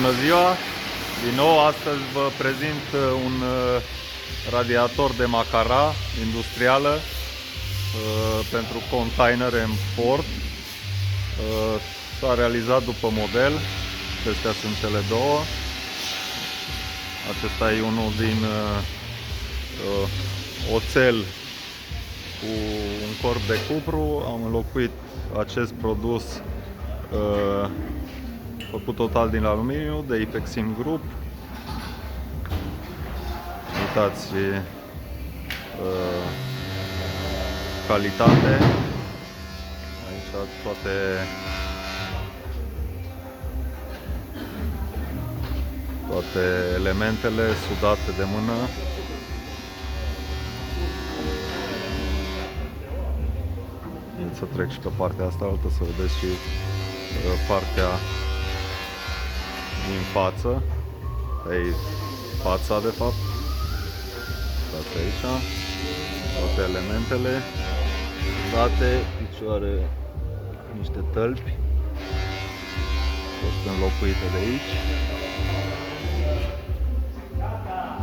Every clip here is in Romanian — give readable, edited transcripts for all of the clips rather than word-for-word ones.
Bună ziua! Din nou, astăzi vă prezint un radiator de macara industrială pentru containere în port. S-a realizat după model. Acestea sunt cele două. Acesta e unul din oțel cu un corp de cupru. Am înlocuit acest produs făcut total din aluminiu de Ipexim Group. Uitați calitate. Aici toate elementele sudate de mână. Să trec și pe partea asta altă să vedeți și partea din față. Aici fața, de fapt. Uitați aici toate elementele date, picioare, niște tălpi fost înlocuite de aici.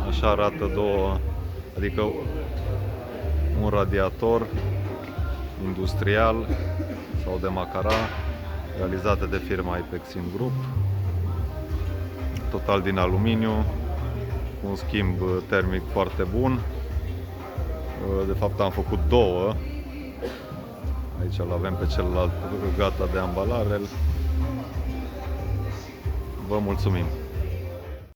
Așa arată adică un radiator industrial sau de macara realizate de firma Ipexim Group, total din aluminiu, cu un schimb termic foarte bun. De fapt am făcut două. Aici îl avem pe celălalt gata de ambalare. Vă mulțumim!